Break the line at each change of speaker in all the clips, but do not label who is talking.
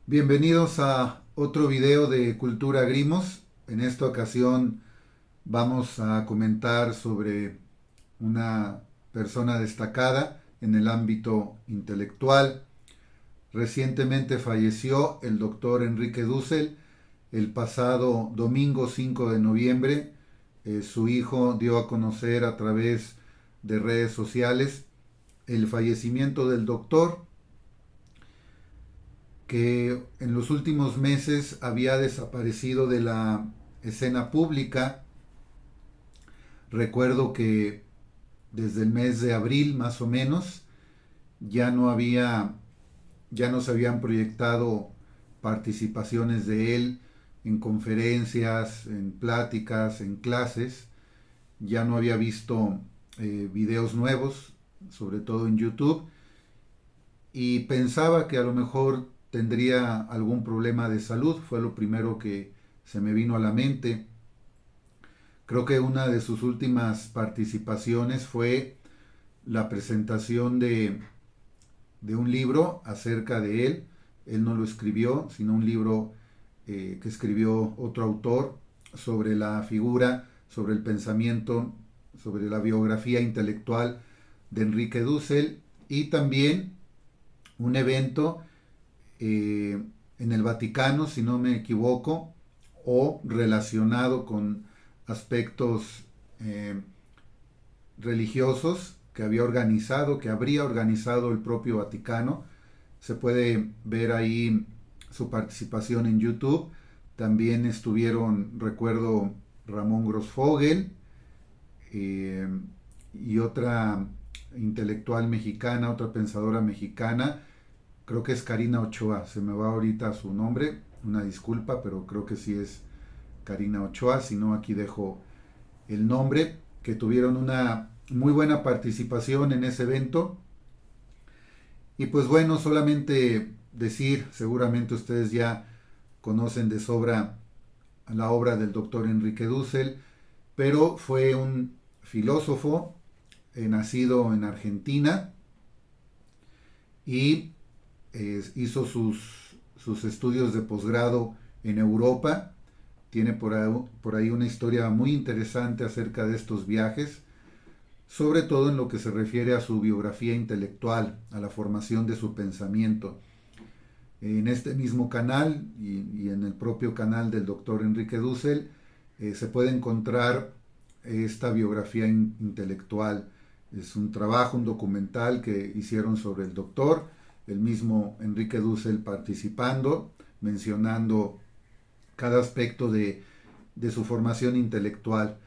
Bienvenidos a otro video de Cultura Grimos. En esta ocasión vamos a comentar sobre una persona destacada en el ámbito intelectual. Recientemente falleció el doctor Enrique Dussel el pasado domingo 5 de noviembre. Su hijo dio a conocer a través de redes sociales el fallecimiento del doctor, que en los últimos meses había desaparecido de la escena pública. Recuerdo que desde el mes de abril más o menos ya no había, ya no se habían proyectado participaciones de él en conferencias, en pláticas, en clases. Ya no había visto videos nuevos, sobre todo en YouTube, y pensaba que a lo mejor tendría algún problema de salud. Fue lo primero que se me vino a la mente. Creo que una de sus últimas participaciones fue la presentación de un libro acerca de él. Él no lo escribió, sino un libro que escribió otro autor sobre la figura, sobre el pensamiento, sobre la biografía intelectual de Enrique Dussel, y también un evento en el Vaticano, si no me equivoco, o relacionado con aspectos religiosos que habría organizado el propio Vaticano. Se puede ver ahí su participación en YouTube. También estuvieron, recuerdo, Ramón Grossfogel eh, y otra intelectual mexicana, otra pensadora mexicana. Creo que es Karina Ochoa, se me va ahorita su nombre, una disculpa, pero creo que sí es Karina Ochoa, si no aquí dejo el nombre, que tuvieron una muy buena participación en ese evento. Y pues bueno, solamente decir, seguramente ustedes ya conocen de sobra la obra del doctor Enrique Dussel, pero fue un filósofo nacido en Argentina y hizo sus estudios de posgrado en Europa. Tiene por ahí una historia muy interesante acerca de estos viajes, sobre todo en lo que se refiere a su biografía intelectual, a la formación de su pensamiento. En este mismo canal y en el propio canal del doctor Enrique Dussel se puede encontrar esta biografía intelectual. Es un trabajo, un documental que hicieron sobre el doctor, el mismo Enrique Dussel participando, mencionando cada aspecto de su formación intelectual.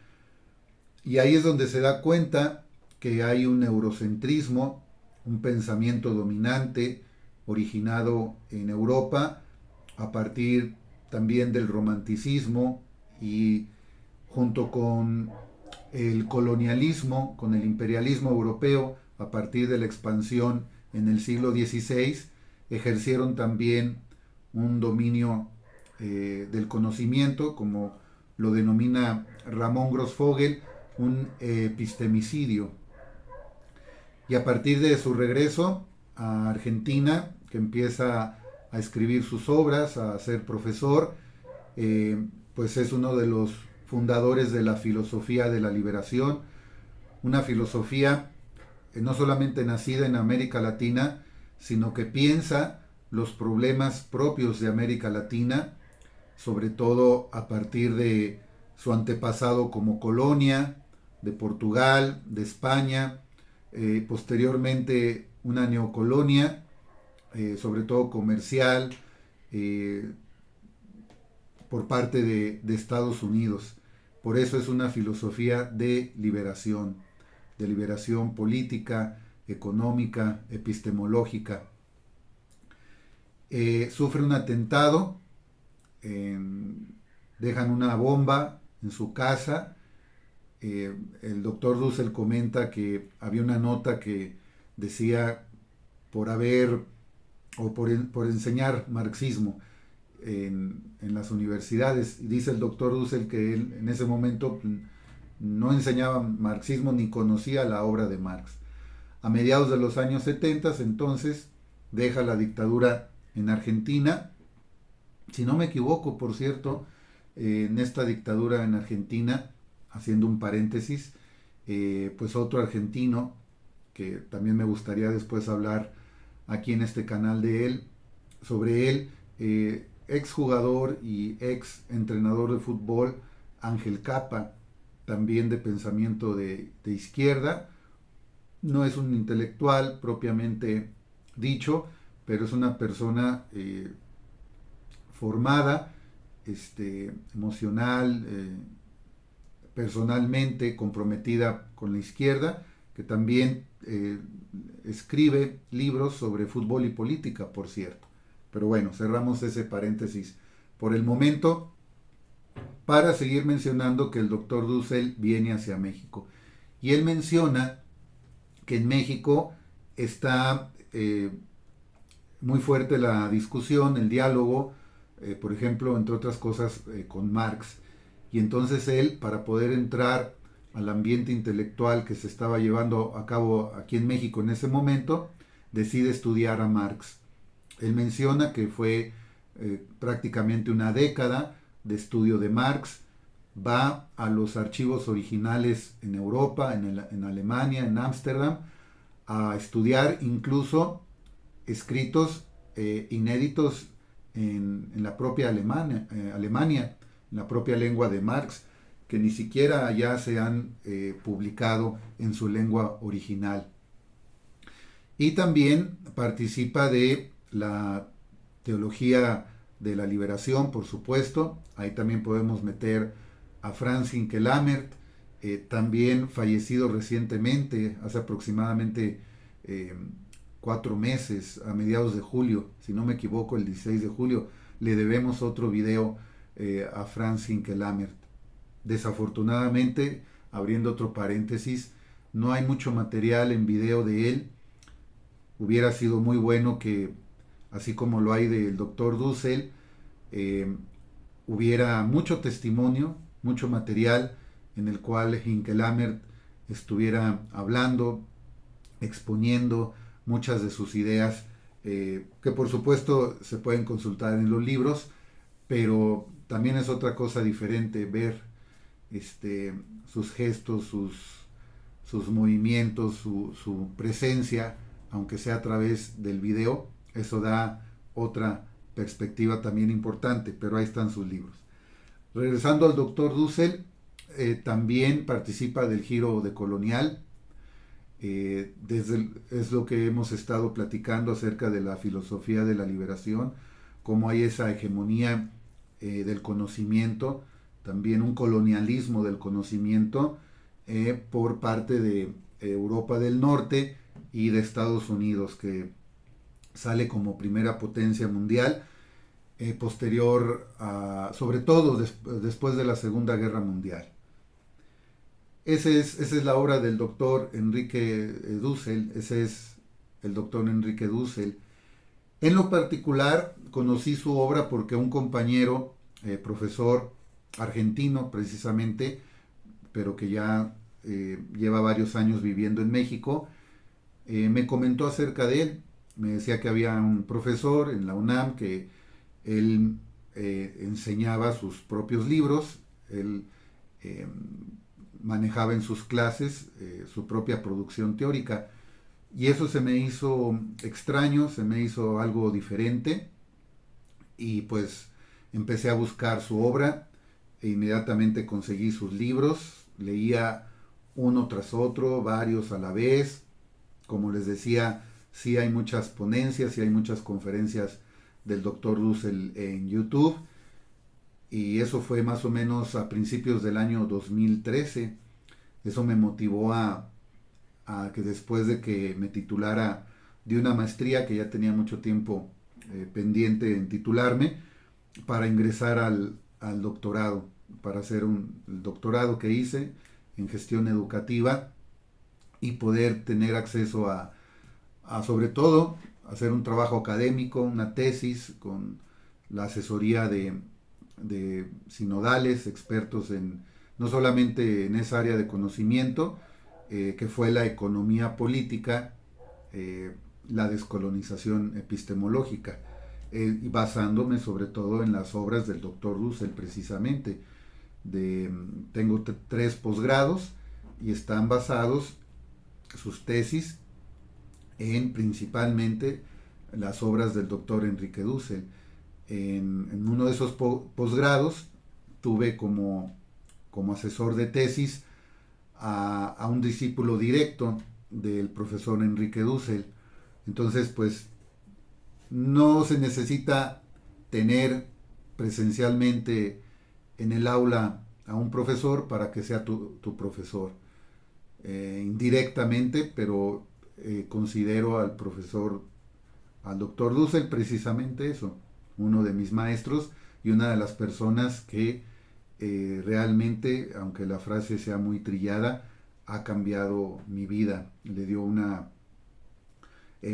Y ahí es donde se da cuenta que hay un eurocentrismo, un pensamiento dominante originado en Europa a partir también del romanticismo y junto con el colonialismo, con el imperialismo europeo a partir de la expansión en el siglo XVI, ejercieron también un dominio del conocimiento, como lo denomina Ramón Grossfogel, un epistemicidio. Y a partir de su regreso a Argentina, que empieza a escribir sus obras, a ser profesor, pues es uno de los fundadores de la filosofía de la liberación, una filosofía no solamente nacida en América Latina, sino que piensa los problemas propios de América Latina, sobre todo a partir de su antepasado como colonia, de Portugal, de España, posteriormente una neocolonia, sobre todo comercial, eh, por parte de Estados Unidos. Por eso es una filosofía de liberación política, económica, epistemológica. Sufre un atentado, dejan una bomba en su casa. El doctor Dussel comenta que había una nota que decía por haber o por enseñar marxismo en las universidades. Y dice el doctor Dussel que él en ese momento no enseñaba marxismo ni conocía la obra de Marx. A mediados de los años 70 entonces deja la dictadura en Argentina Si no me equivoco, por cierto, en esta dictadura en Argentina, haciendo un paréntesis, pues otro argentino, que también me gustaría después hablar aquí en este canal de él, sobre él, ex jugador y ex entrenador de fútbol, Ángel Capa, también de pensamiento de izquierda. No es un intelectual propiamente dicho, pero es una persona formada, emocional, personalmente comprometida con la izquierda, que también escribe libros sobre fútbol y política, por cierto. Pero bueno, cerramos ese paréntesis por el momento para seguir mencionando que el doctor Dussel viene hacia México. Y él menciona que en México está muy fuerte la discusión, el diálogo, por ejemplo, entre otras cosas, con Marx. Y entonces él, para poder entrar al ambiente intelectual que se estaba llevando a cabo aquí en México en ese momento, decide estudiar a Marx. Él menciona que fue prácticamente una década de estudio de Marx, va a los archivos originales en Europa, en Alemania, en Ámsterdam, a estudiar incluso escritos inéditos en la propia Alemania, en la propia lengua de Marx, que ni siquiera ya se han publicado en su lengua original. Y también participa de la teología de la liberación, por supuesto. Ahí también podemos meter a Franz Hinkelamert, también fallecido recientemente, hace aproximadamente 4 meses, a mediados de julio, si no me equivoco, el 16 de julio, le debemos otro video a Franz Hinkelamert. Desafortunadamente, abriendo otro paréntesis, no hay mucho material en video de él. Hubiera sido muy bueno que, así como lo hay del doctor Dussel, eh, hubiera mucho testimonio, mucho material en el cual Hinkelamert estuviera hablando, exponiendo muchas de sus ideas, que por supuesto se pueden consultar en los libros, pero también es otra cosa diferente ver sus gestos, sus movimientos, su presencia, aunque sea a través del video. Eso da otra perspectiva también importante, pero ahí están sus libros. Regresando al doctor Dussel, también participa del giro decolonial. Es lo que hemos estado platicando acerca de la filosofía de la liberación, cómo hay esa hegemonía del conocimiento, también un colonialismo del conocimiento por parte de Europa del Norte y de Estados Unidos, que sale como primera potencia mundial, posterior a, sobre todo después de la Segunda Guerra Mundial. Esa es la obra del doctor Enrique Dussel, ese es el doctor Enrique Dussel. En lo particular, conocí su obra porque un compañero, profesor argentino precisamente, pero que ya lleva varios años viviendo en México, me comentó acerca de él. Me decía que había un profesor en la UNAM que él enseñaba sus propios libros, él manejaba en sus clases su propia producción teórica. Y eso se me hizo extraño, se me hizo algo diferente. Y pues empecé a buscar su obra e inmediatamente conseguí sus libros. Leía uno tras otro, varios a la vez. Como les decía, sí hay muchas ponencias, sí hay muchas conferencias del doctor Dussel en YouTube. Y eso fue más o menos a principios del año 2013. Eso me motivó a que después de que me titulara de una maestría que ya tenía mucho tiempo pendiente en titularme, para ingresar al doctorado, para hacer el doctorado que hice en gestión educativa y poder tener acceso a sobre todo, hacer un trabajo académico, una tesis con la asesoría de sinodales, expertos en no solamente en esa área de conocimiento, que fue la economía política, la descolonización epistemológica. y basándome sobre todo en las obras del doctor Dussel precisamente. Tengo 3 posgrados y están basados sus tesis en principalmente las obras del doctor Enrique Dussel. En uno de esos posgrados tuve como asesor de tesis a un discípulo directo del profesor Enrique Dussel. Entonces, pues, no se necesita tener presencialmente en el aula a un profesor para que sea tu profesor. Indirectamente, pero considero al profesor, al doctor Dussel, precisamente eso, uno de mis maestros y una de las personas que realmente, aunque la frase sea muy trillada, ha cambiado mi vida. Le dio una...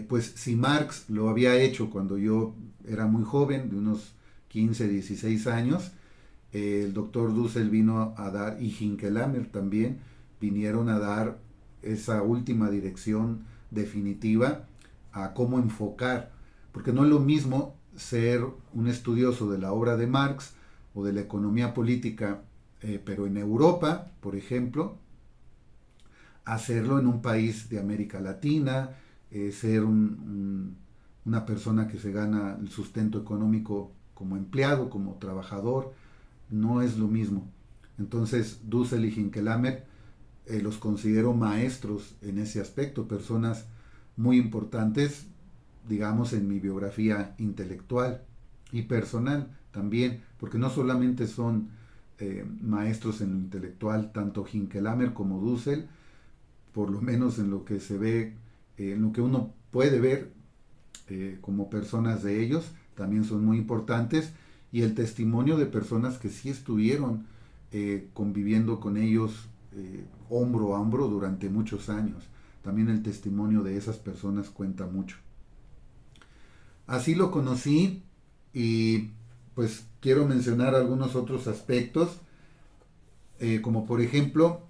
pues si Marx lo había hecho cuando yo era muy joven, de unos 15, 16 años, el doctor Dussel vino a dar, y Hinkelhammer también, vinieron a dar esa última dirección definitiva a cómo enfocar, porque no es lo mismo ser un estudioso de la obra de Marx o de la economía política, pero en Europa, por ejemplo, hacerlo en un país de América Latina, ser una persona que se gana el sustento económico como empleado, como trabajador, no es lo mismo. Entonces, Dussel y Hinkelhammer los considero maestros en ese aspecto, personas muy importantes, digamos, en mi biografía intelectual y personal también, porque no solamente son maestros en lo intelectual, tanto Hinkelhammer como Dussel, por lo menos en lo que se ve, en lo que uno puede ver como personas de ellos, también son muy importantes, y el testimonio de personas que sí estuvieron conviviendo con ellos hombro a hombro durante muchos años. También el testimonio de esas personas cuenta mucho. Así lo conocí y pues quiero mencionar algunos otros aspectos, como por ejemplo,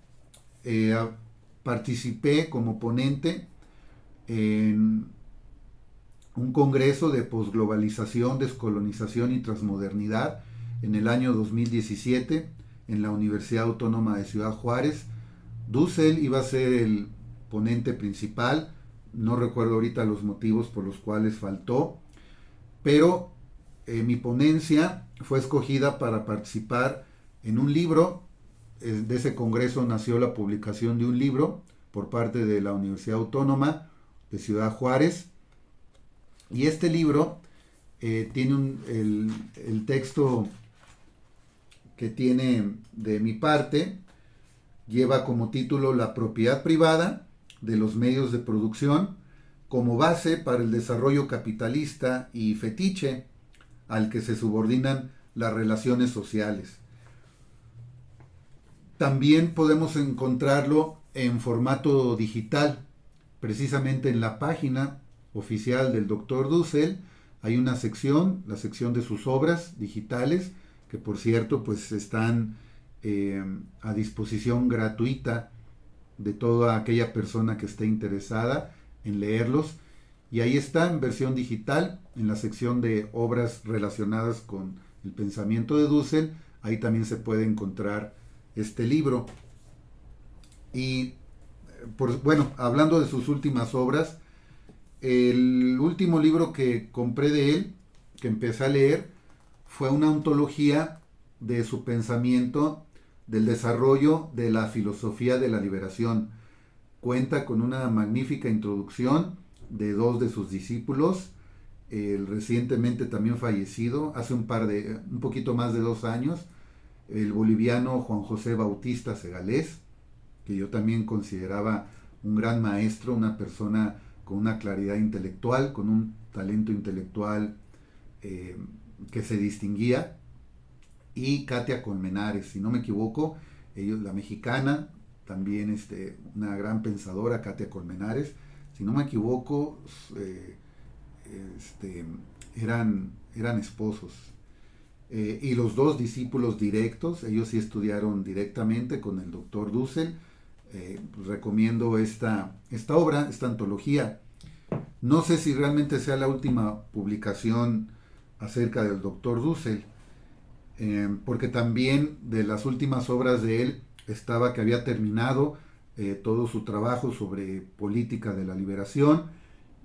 participé como ponente en un congreso de posglobalización, descolonización y transmodernidad en el año 2017 en la Universidad Autónoma de Ciudad Juárez. Dussel iba a ser el ponente principal, no recuerdo ahorita los motivos por los cuales faltó, pero mi ponencia fue escogida para participar en un libro. De ese congreso nació la publicación de un libro por parte de la Universidad Autónoma de Ciudad Juárez, y este libro tiene el texto que tiene de mi parte, lleva como título La propiedad privada de los medios de producción como base para el desarrollo capitalista y fetiche al que se subordinan las relaciones sociales. También podemos encontrarlo en formato digital, precisamente en la página oficial del Dr. Dussel hay una sección, la sección de sus obras digitales, que por cierto pues están a disposición gratuita de toda aquella persona que esté interesada en leerlos, y ahí está en versión digital, en la sección de obras relacionadas con el pensamiento de Dussel, ahí también se puede encontrar este libro. Y bueno, hablando de sus últimas obras, el último libro que compré de él, que empecé a leer, fue una ontología de su pensamiento, del desarrollo de la filosofía de la liberación. Cuenta con una magnífica introducción de 2 de sus discípulos, el recientemente también fallecido, hace un poquito más de 2 años, el boliviano Juan José Bautista Segalés, que yo también consideraba un gran maestro, una persona con una claridad intelectual, con un talento intelectual que se distinguía, y Katia Colmenares, si no me equivoco, la mexicana, también una gran pensadora, Katia Colmenares, si no me equivoco, eran esposos. Y los 2 discípulos directos, ellos sí estudiaron directamente con el doctor Dussel. Recomiendo esta obra, esta antología. No sé si realmente sea la última publicación acerca del doctor Dussel, porque también de las últimas obras de él estaba que había terminado todo su trabajo sobre política de la liberación,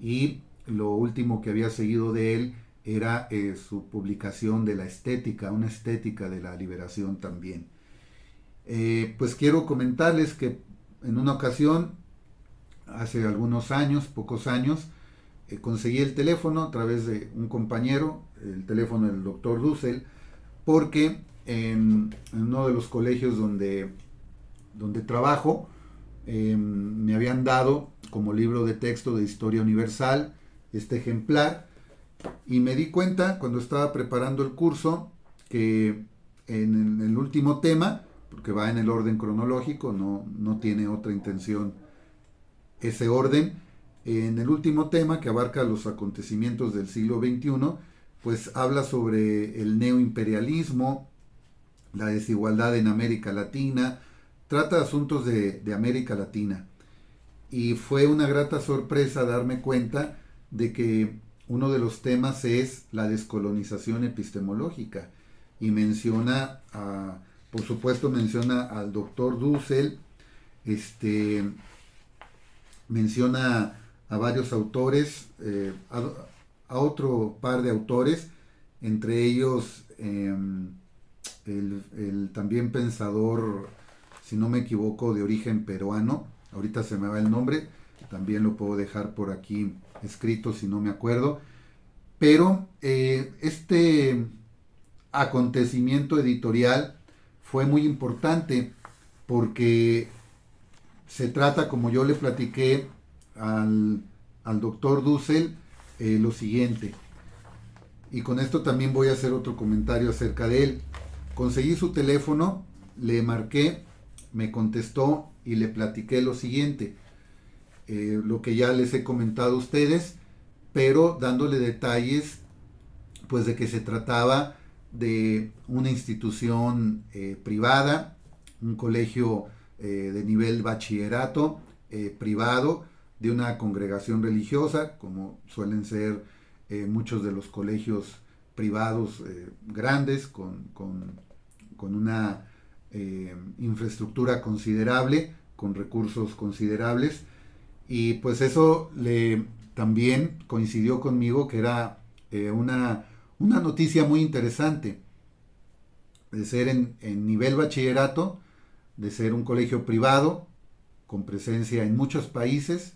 y lo último que había seguido de él era su publicación de la estética, una estética de la liberación también. Pues quiero comentarles que en una ocasión, hace algunos años, pocos años, conseguí el teléfono a través de un compañero, el teléfono del doctor Dussel, porque en uno de los colegios donde trabajo, me habían dado como libro de texto de Historia Universal este ejemplar, y me di cuenta cuando estaba preparando el curso que en el último tema, porque va en el orden cronológico, no tiene otra intención ese orden, en el último tema que abarca los acontecimientos del siglo XXI, pues habla sobre el neoimperialismo, la desigualdad en América Latina, trata asuntos de América Latina. Y fue una grata sorpresa darme cuenta de que uno de los temas es la descolonización epistemológica. Y menciona, por supuesto, menciona al doctor Dussel, este, menciona a varios autores, a otro par de autores, entre ellos el también pensador, si no me equivoco, de origen peruano, ahorita se me va el nombre, también lo puedo dejar por aquí escrito si no me acuerdo, pero este acontecimiento editorial fue muy importante porque se trata, como yo le platiqué al doctor Dussel, lo siguiente, y con esto también voy a hacer otro comentario acerca de él. Conseguí su teléfono, le marqué, me contestó y le platiqué lo siguiente, lo que ya les he comentado a ustedes, pero dándole detalles, pues de que se trataba de una institución privada, un colegio de nivel bachillerato privado, de una congregación religiosa, como suelen ser muchos de los colegios privados grandes, con una infraestructura considerable, con recursos considerables. Y pues eso también coincidió conmigo, que era una noticia muy interesante, de ser en nivel bachillerato, de ser un colegio privado, con presencia en muchos países,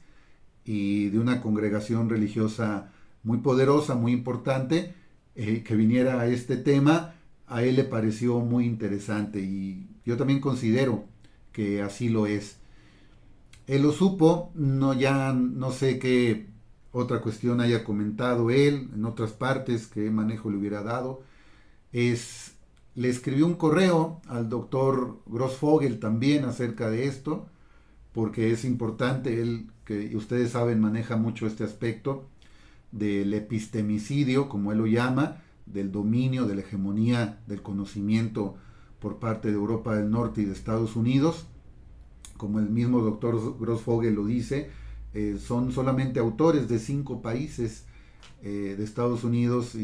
y de una congregación religiosa muy poderosa, muy importante, que viniera a este tema, a él le pareció muy interesante, y yo también considero que así lo es. Él lo supo, ya no sé qué otra cuestión haya comentado él en otras partes, qué manejo le hubiera dado. Le escribió un correo al doctor Grossfogel también acerca de esto, porque es importante, él, que ustedes saben, maneja mucho este aspecto del epistemicidio, como él lo llama, del dominio, de la hegemonía del conocimiento por parte de Europa del Norte y de Estados Unidos. Como el mismo doctor Grossfogel lo dice, son solamente autores de 5 países de Estados Unidos,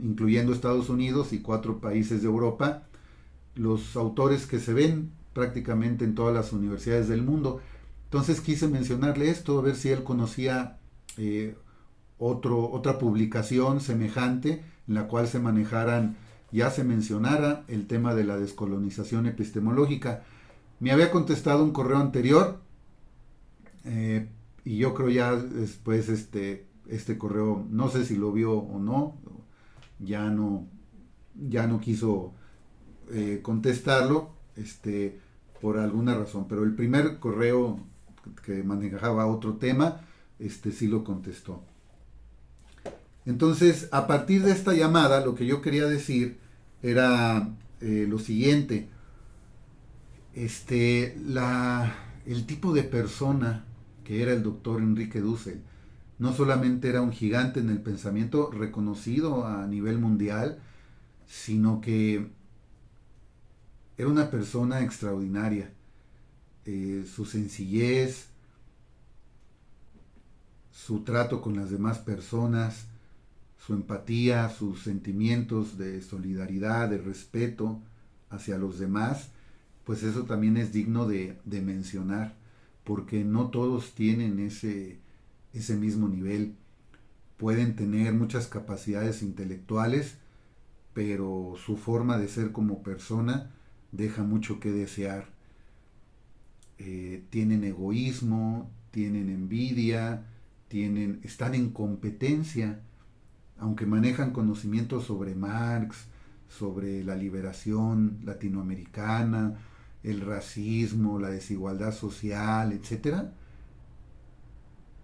incluyendo Estados Unidos, y 4 países de Europa, los autores que se ven prácticamente en todas las universidades del mundo. Entonces quise mencionarle esto, a ver si él conocía otra publicación semejante en la cual ya se mencionara el tema de la descolonización epistemológica. Me había contestado un correo anterior, y yo creo ya después este correo, no sé si lo vio o no, ya no quiso contestarlo, por alguna razón, pero el primer correo que manejaba otro tema, sí lo contestó. Entonces, a partir de esta llamada, lo que yo quería decir era lo siguiente. El tipo de persona que era el doctor Enrique Dussel no solamente era un gigante en el pensamiento reconocido a nivel mundial, sino que era una persona extraordinaria. Su sencillez, su trato con las demás personas, su empatía, sus sentimientos de solidaridad, de respeto hacia los demás, pues eso también es digno de mencionar, porque no todos tienen ese mismo nivel. Pueden tener muchas capacidades intelectuales, pero su forma de ser como persona deja mucho que desear. Tienen egoísmo, tienen envidia, están en competencia, aunque manejan conocimientos sobre Marx, sobre la liberación latinoamericana, el racismo, la desigualdad social, etcétera.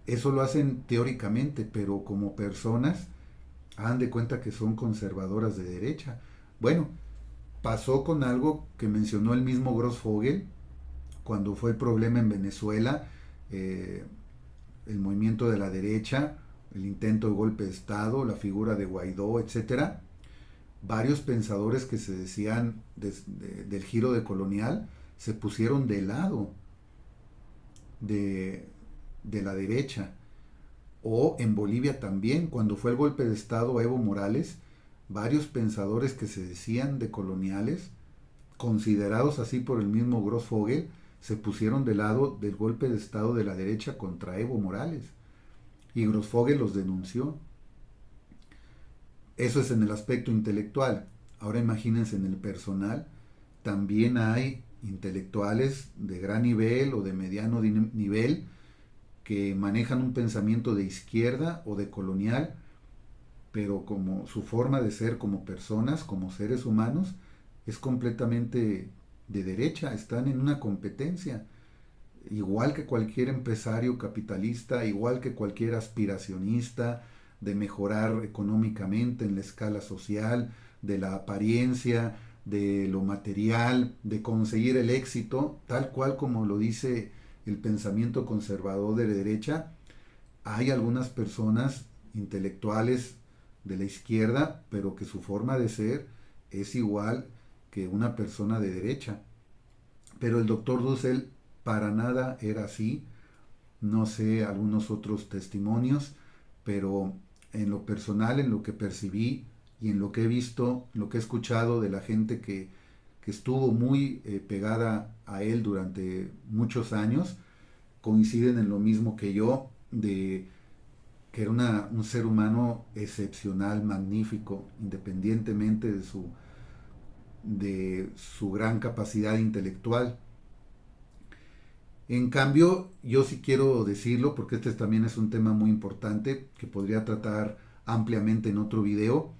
Eso lo hacen teóricamente, pero como personas hagan de cuenta que son conservadoras de derecha. Bueno, pasó con algo que mencionó el mismo Grossfogel cuando fue el problema en Venezuela, eh, el movimiento de la derecha, el intento de golpe de Estado, la figura de Guaidó, etcétera. Varios pensadores que se decían del giro de colonial se pusieron de lado de, de la derecha. O en Bolivia también, cuando fue el golpe de Estado a Evo Morales, varios pensadores que se decían de coloniales, considerados así por el mismo Grossfogel, se pusieron del lado del golpe de Estado de la derecha contra Evo Morales. Y Grossfogel los denunció. Eso es en el aspecto intelectual. Ahora imagínense en el personal, también hay intelectuales de gran nivel o de mediano nivel que manejan un pensamiento de izquierda o de colonial, pero como su forma de ser como personas, como seres humanos, es completamente de derecha, están en una competencia, igual que cualquier empresario capitalista, igual que cualquier aspiracionista de mejorar económicamente en la escala social, de la apariencia, de lo material, de conseguir el éxito, tal cual como lo dice el pensamiento conservador de la derecha. Hay algunas personas intelectuales de la izquierda, pero que su forma de ser es igual que una persona de derecha. Pero el doctor Dussel para nada era así. No sé algunos otros testimonios, pero en lo personal, en lo que percibí y en lo que he visto, lo que he escuchado de la gente que estuvo muy pegada a él durante muchos años, coinciden en lo mismo que yo, de que era un ser humano excepcional, magnífico, independientemente de su gran capacidad intelectual. En cambio, yo sí quiero decirlo, porque este también es un tema muy importante que podría tratar ampliamente en otro video.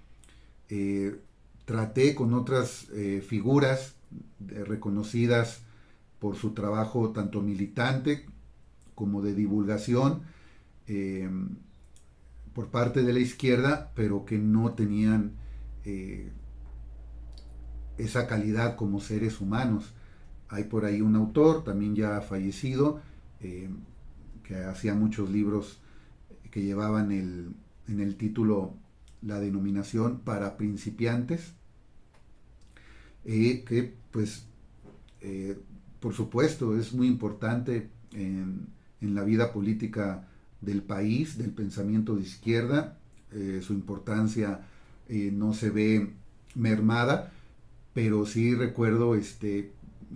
Eh, Traté con otras figuras reconocidas por su trabajo tanto militante como de divulgación eh, por parte de la izquierda, pero que no tenían eh, esa calidad como seres humanos. Hay por ahí un autor, también ya fallecido, eh, que hacía muchos libros que llevaban en el título la denominación para principiantes, que pues eh, por supuesto es muy importante en la vida política del país, del pensamiento de izquierda. Su importancia no se ve mermada, pero sí recuerdo,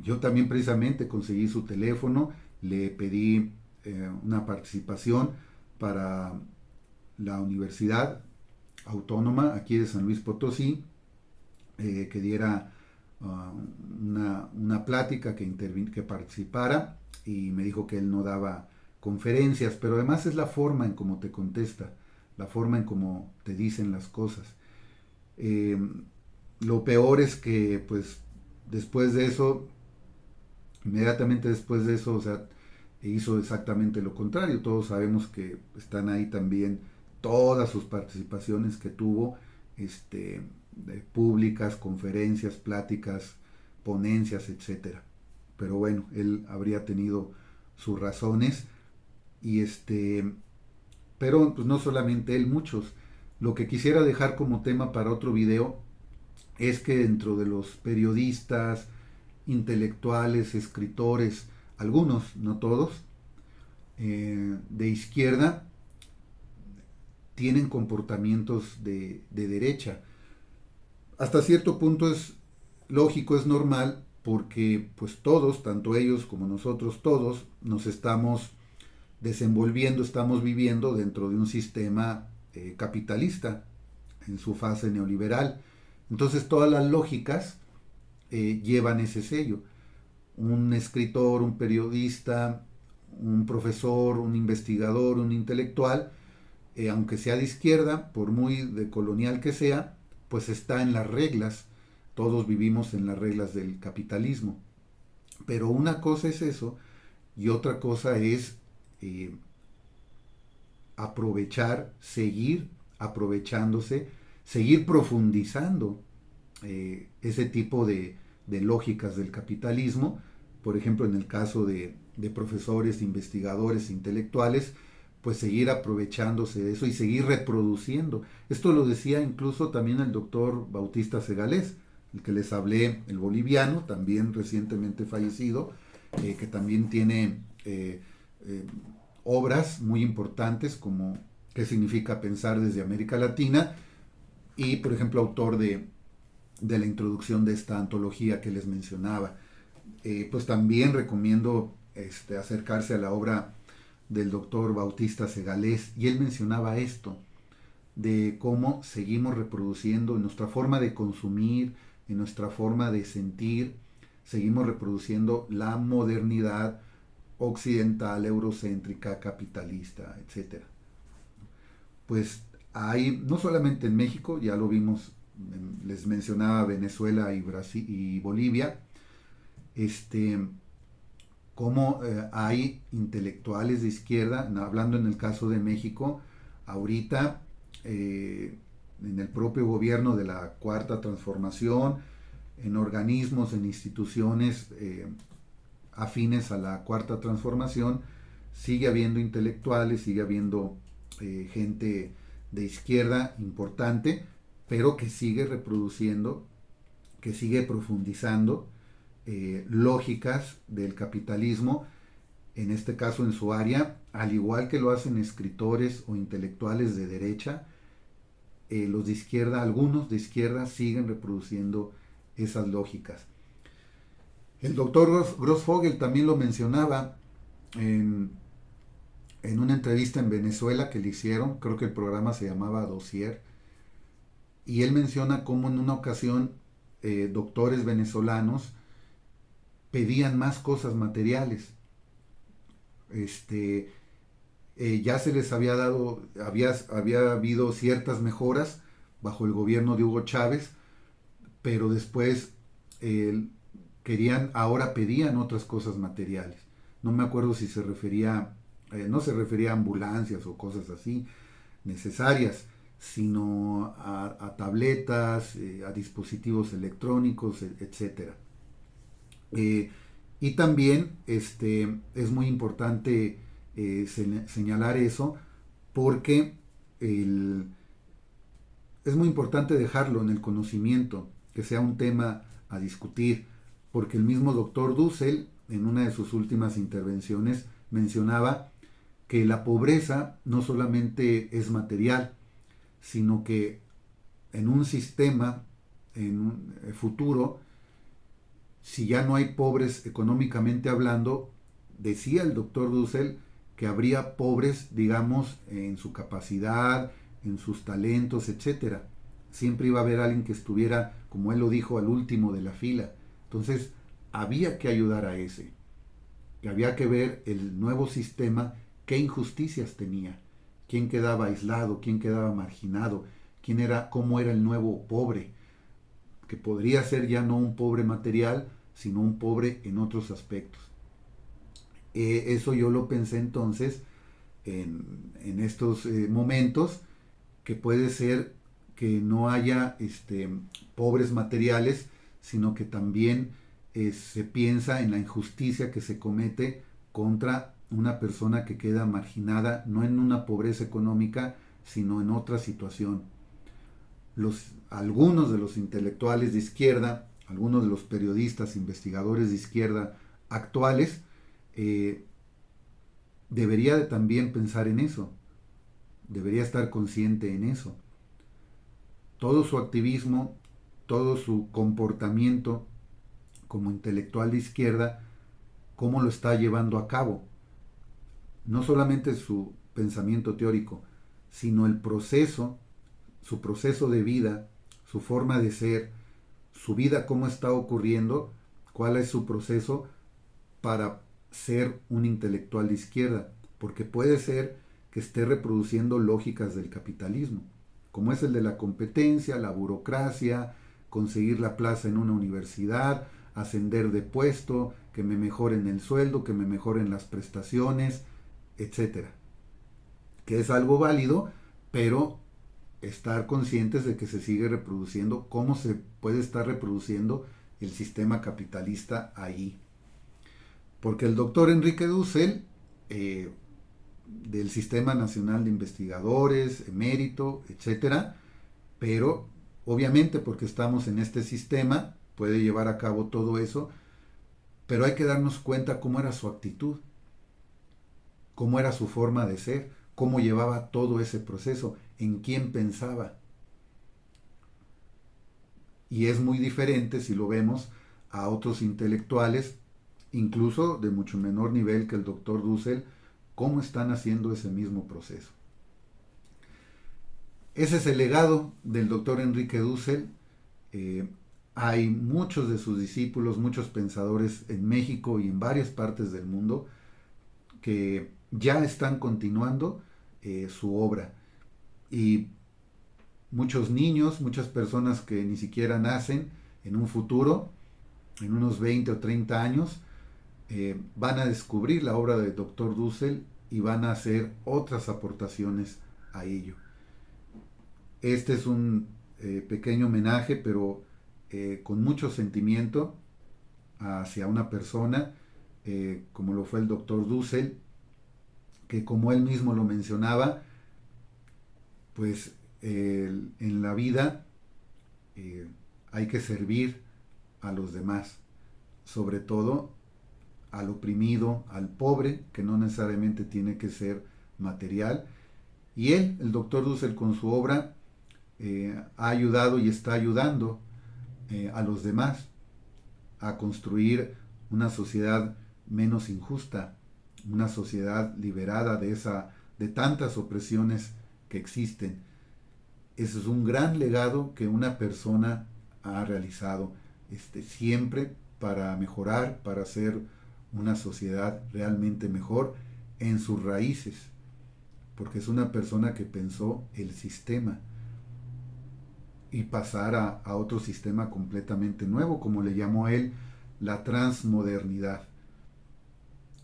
yo también precisamente conseguí su teléfono, le pedí una participación para la Universidad Autónoma aquí de San Luis Potosí, que diera una plática, que participara, y me dijo que él no daba conferencias, pero además es la forma en cómo te contesta, la forma en cómo te dicen las cosas. Eh, lo peor es que pues después de eso, inmediatamente después de eso, o sea, hizo exactamente lo contrario. Todos sabemos que están ahí también todas sus participaciones que tuvo, públicas, conferencias, pláticas, ponencias, etcétera. Pero bueno, él habría tenido sus razones y pero pues no solamente él, muchos. Lo que quisiera dejar como tema para otro video es que dentro de los periodistas, intelectuales, escritores, algunos, no todos, de izquierda, tienen comportamientos de derecha. Hasta cierto punto es lógico, es normal, porque pues todos, tanto ellos como nosotros todos, nos estamos desenvolviendo, estamos viviendo dentro de un sistema capitalista en su fase neoliberal. Entonces todas las lógicas llevan ese sello. Un escritor, un periodista, un profesor, un investigador, un intelectual, aunque sea de izquierda, por muy de colonial que sea, pues está en las reglas. Todos vivimos en las reglas del capitalismo. Pero una cosa es eso y otra cosa es eh, aprovechar, seguir aprovechándose, seguir profundizando ese tipo de lógicas del capitalismo. Por ejemplo, en el caso de profesores, investigadores, intelectuales, pues seguir aprovechándose de eso y seguir reproduciendo. Esto lo decía incluso también el doctor Bautista Segalés, el que les hablé, el boliviano, también recientemente fallecido, que también tiene obras muy importantes como ¿Qué significa pensar desde América Latina? Y, por ejemplo, autor de la introducción de esta antología que les mencionaba. Pues también recomiendo acercarse a la obra del doctor Bautista Segalés, y él mencionaba esto, de cómo seguimos reproduciendo en nuestra forma de consumir, en nuestra forma de sentir, seguimos reproduciendo la modernidad occidental, eurocéntrica, capitalista, etcétera. Pues hay, no solamente en México, ya lo vimos, les mencionaba Venezuela y Brasil y Bolivia, como hay intelectuales de izquierda, hablando en el caso de México, ahorita en el propio gobierno de la Cuarta Transformación, en organismos, en instituciones afines a la Cuarta Transformación, sigue habiendo intelectuales, sigue habiendo gente de izquierda importante, pero que sigue reproduciendo, que sigue profundizando lógicas del capitalismo, en este caso en su área, al igual que lo hacen escritores o intelectuales de derecha. Los de izquierda, algunos de izquierda, siguen reproduciendo esas lógicas. El doctor Grossfogel también lo mencionaba en una entrevista en Venezuela que le hicieron, creo que el programa se llamaba Dossier, y él menciona cómo en una ocasión doctores venezolanos pedían más cosas materiales. Ya se les había dado, había habido ciertas mejoras bajo el gobierno de Hugo Chávez, pero después ahora pedían otras cosas materiales. No me acuerdo si se refería, no se refería a ambulancias o cosas así necesarias, sino a tabletas, a dispositivos electrónicos, etcétera. Y también es muy importante señalar eso, porque es muy importante dejarlo en el conocimiento, que sea un tema a discutir, porque el mismo doctor Dussel, en una de sus últimas intervenciones, mencionaba que la pobreza no solamente es material, sino que en un sistema, en un futuro, si ya no hay pobres económicamente hablando, decía el doctor Dussel que habría pobres, digamos, en su capacidad, en sus talentos, etcétera. Siempre iba a haber alguien que estuviera, como él lo dijo, al último de la fila. Entonces, había que ayudar a ese, que había que ver el nuevo sistema, qué injusticias tenía, quién quedaba aislado, quién quedaba marginado, cómo era el nuevo pobre, que podría ser ya no un pobre material, sino un pobre en otros aspectos. Eso yo lo pensé entonces en estos momentos, que puede ser que no haya pobres materiales, sino que también se piensa en la injusticia que se comete contra una persona que queda marginada, no en una pobreza económica, sino en otra situación. Algunos de los intelectuales de izquierda, algunos de los periodistas, investigadores de izquierda actuales, debería de también pensar en eso, debería estar consciente en eso. Todo su activismo, todo su comportamiento como intelectual de izquierda, cómo lo está llevando a cabo. No solamente su pensamiento teórico, sino el proceso, su proceso de vida, su forma de ser, su vida, cómo está ocurriendo, cuál es su proceso para ser un intelectual de izquierda, porque puede ser que esté reproduciendo lógicas del capitalismo, como es el de la competencia, la burocracia, conseguir la plaza en una universidad, ascender de puesto, que me mejoren el sueldo, que me mejoren las prestaciones, etcétera. Que es algo válido, pero estar conscientes de que se sigue reproduciendo, cómo se puede estar reproduciendo el sistema capitalista ahí. Porque el doctor Enrique Dussel, del Sistema Nacional de Investigadores, emérito, etcétera, pero obviamente porque estamos en este sistema, puede llevar a cabo todo eso, pero hay que darnos cuenta cómo era su actitud, cómo era su forma de ser, cómo llevaba todo ese proceso, en quién pensaba. Y es muy diferente si lo vemos a otros intelectuales, incluso de mucho menor nivel que el doctor Dussel, cómo están haciendo ese mismo proceso. Ese es el legado del doctor Enrique Dussel. Hay muchos de sus discípulos, muchos pensadores en México y en varias partes del mundo que ya están continuando su obra. Y muchos niños, muchas personas que ni siquiera nacen en un futuro, en unos 20 o 30 años, van a descubrir la obra del Dr. Dussel y van a hacer otras aportaciones a ello. Este es un pequeño homenaje, pero con mucho sentimiento hacia una persona, como lo fue el Dr. Dussel, que como él mismo lo mencionaba, pues en la vida hay que servir a los demás, sobre todo al oprimido, al pobre, que no necesariamente tiene que ser material. Y él, el doctor Dussel, con su obra, ha ayudado y está ayudando a los demás a construir una sociedad menos injusta, una sociedad liberada de tantas opresiones que existen. Ese es un gran legado que una persona ha realizado, siempre para mejorar, para hacer una sociedad realmente mejor en sus raíces, porque es una persona que pensó el sistema y pasar a otro sistema completamente nuevo, como le llamó él, la transmodernidad.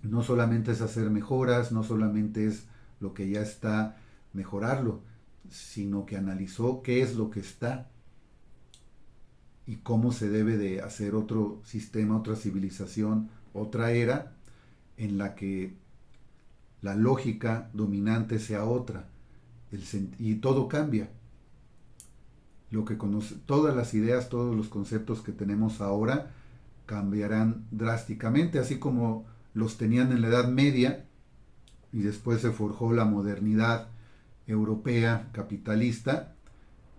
No solamente es hacer mejoras, no solamente es lo que ya está, mejorarlo, sino que analizó qué es lo que está y cómo se debe de hacer otro sistema, otra civilización, otra era en la que la lógica dominante sea otra y todo cambia. Todas las ideas, todos los conceptos que tenemos ahora cambiarán drásticamente, así como los tenían en la Edad Media y después se forjó la modernidad europea capitalista.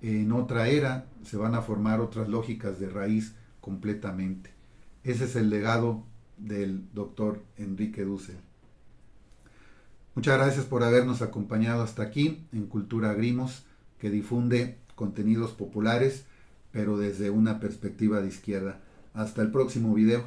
En otra era se van a formar otras lógicas de raíz completamente. Ese es el legado del doctor Enrique Dussel. Muchas gracias por habernos acompañado hasta aquí en Cultura Grimos, que difunde contenidos populares, pero desde una perspectiva de izquierda. Hasta el próximo video.